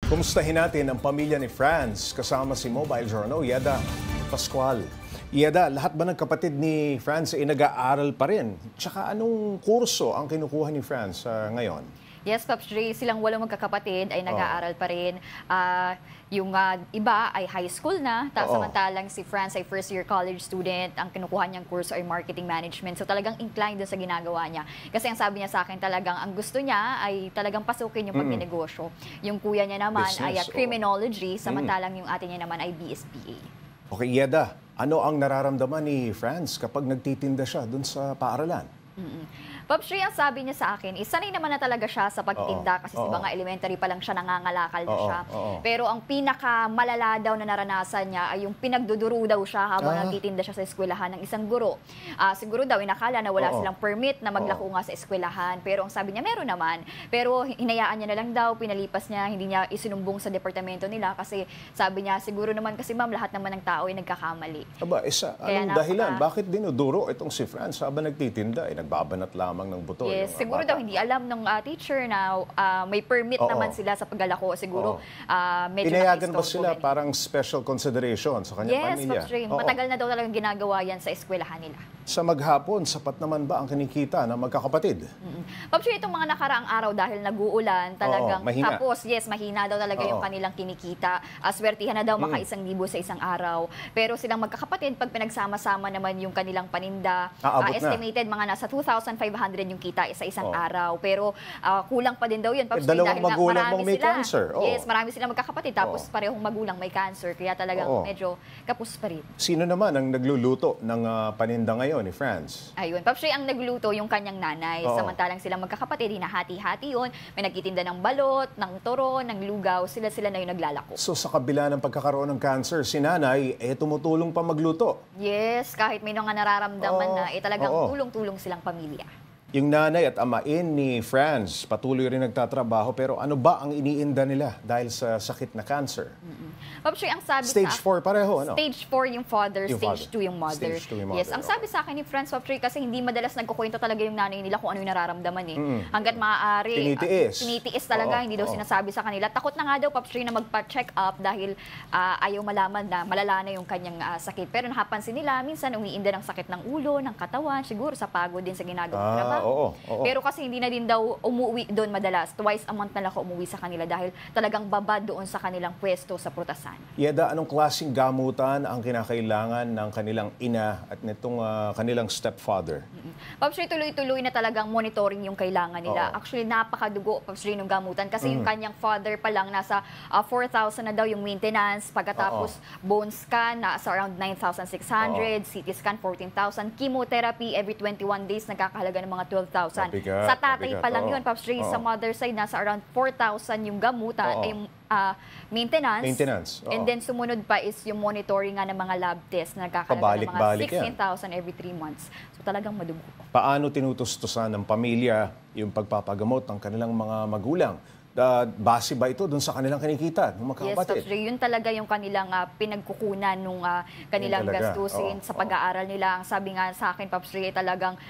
Kumustahin natin ang pamilya ni Franz kasama si Mobile Journal, Yeda Pascual. Yeda, lahat ba ng kapatid ni Franz ay nag-aaral pa rin? Tsaka anong kurso ang kinukuha ni Franz ngayon? Yes, Pops Dre, silang walong magkakapatid ay nag-aaral pa rin. Yung iba ay high school na, samantalang si Franz ay first-year college student. Ang kinukuha niyang kurso ay marketing management. So talagang inclined doon sa ginagawa niya. Kasi ang sabi niya sa akin talagang ang gusto niya ay talagang pasukin yung pagninegosyo. Yung kuya niya naman ay criminology, samantalang yung ate niya naman ay BSBA. Okay, Yeda, ano ang nararamdaman ni Franz kapag nagtitinda siya doon sa paaralan? Pops Dre, ang sabi niya sa akin, sanay naman na talaga siya sa pagtinda kasi diba nga elementary pa lang siya, nangangalakal na siya. Pero ang pinakamalala daw na naranasan niya ay yung pinagduduro daw siya habang nagtitinda siya sa eskwelahan ng isang guro. Siguro daw inakala na wala silang permit na maglako nga sa eskwelahan. Pero ang sabi niya, meron naman. Pero hinayaan niya na lang daw, pinalipas niya, hindi niya isinumbong sa departamento nila kasi sabi niya, siguro naman kasi ma'am, lahat naman ng tao ay nagkakamali. Aba, anong dahilan? Bakit dinuduro itong si Franz habang nagtitinda? Nagbabanat lamang ng buto. Yes, siguro daw hindi alam ng teacher na may permit naman sila sa paglalako. Siguro medyo pinayagan ba sila parang special consideration sa kanyang pamilya? Yes, Pops Dre, matagal na daw talagang ginagawa yan sa eskwelahan nila. Sa maghapon, sapat naman ba ang kinikita ng magkakapatid? Pops Dre, itong mga nakaraang araw dahil nag-uulan, talagang mahina. Tapos yes, mahina daw talaga yung kanilang kinikita. Aswertihan na daw maka 1,000 sa isang araw. Pero silang magkakapatid, pag pinagsama-sama naman yung kanilang paninda, estimated mga nasa 2,500 yung kita sa isang araw. Pero kulang pa din daw yun. Dalawang magulang mong may cancer. Yes, marami silang magkakapatid. Tapos parehong magulang may cancer. Kaya talagang medyo kapos pa rin. Sino naman ang nagluluto ng paninda ngayon ni Franz? Ayun. Pops Dre, ang nagluto yung kanyang nanay. Samantalang silang magkakapatid, hinahati-hati yun. May nagtitinda ng balot, ng turon, ng lugaw. Sila na yung naglalako. So sa kabila ng pagkakaroon ng cancer, si nanay tumutulong pa magluto? Yes, kahit may mga nararamdaman na, talagang tulong-tulong silang pamilya. Yung nanay at amain ni Franz patuloy rin nagtatrabaho, pero ano ba ang iniinda nila dahil sa sakit na cancer? Pops Dre, ang sabi Stage 4 pareho, ano? Stage 4 yung father, stage 2 yung mother. Stage 2 yung mother. Yes, ang sabi sa akin ni Franz, Pops Dre, kasi hindi madalas nagkukwento talaga yung nanay nila kung ano yung nararamdaman Hanggat maaari, tinitiis talaga, hindi daw sinasabi sa kanila. Takot na nga daw, Pops Dre, na magpa-check up dahil ayaw malaman na malala na yung kanyang sakit. Pero napapansin nila, minsan umiinda ng sakit ng ulo, ng katawan, siguro sa pagod din sa ginagawang trabaho. Pero kasi hindi na din daw umuwi doon madalas. Twice a month na lang ako umuwi sa kanila dahil talagang babad doon sa kanilang pwesto sa prutasan. Yeda, anong klaseng gamutan ang kinakailangan ng kanilang ina at nitong kanilang stepfather? Pops Dre, tuloy-tuloy na talagang monitoring yung kailangan nila. Actually, napakadugo, Pops Dre, ng gamutan. Kasi yung kanyang father pa lang, nasa 4,000 na daw yung maintenance. Pagkatapos, bone scan, nasa around 9,600. CT scan, 14,000. Chemotherapy, every 21 days, nagkakahalaga ng mga 12,000. Sa tatay pa lang yun, Pops Dre. Sa mother side, nasa around 4,000 yung gamutan, maintenance. And then sumunod pa is yung monitoring nga ng mga lab test na nagkakalaga ng mga 16,000 every 3 months. So talagang madugo. Paano tinutustusan ng pamilya yung pagpapagamot ng kanilang mga magulang? Base ba ito dun sa kanilang kinikita ng magkakapatid? Yes, Pops Dre, yun talaga yung kanilang pinagkukunan nung kanilang gastusin sa pag-aaral nila. Ang sabi nga sa akin, Pops Dre, talagang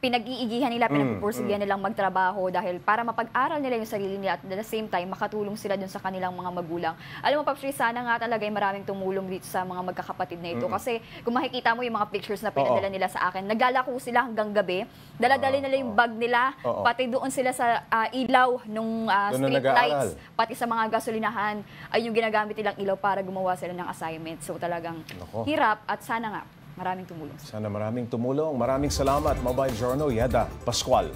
pinag-iigihan nila, pinagpupursigihan nilang magtrabaho dahil para mapag-aral nila yung sarili nila at at the same time, makatulong sila dun sa kanilang mga magulang. Alam mo, Pops Dre, sana nga talaga yung maraming tumulong dito sa mga magkakapatid na ito. Kasi kung makikita mo yung mga pictures na pinadala nila sa akin, naglalako sila hanggang gabi, dala-dali nila yung bag nila, pati doon sila sa ilaw nung street lights, pati sa mga gasolinahan, ay yung ginagamit nilang ilaw para gumawa sila ng assignment. So talagang hirap at sana nga maraming tumulong. Sana maraming tumulong. Maraming salamat, Mobile Journal, Yeda Pascual.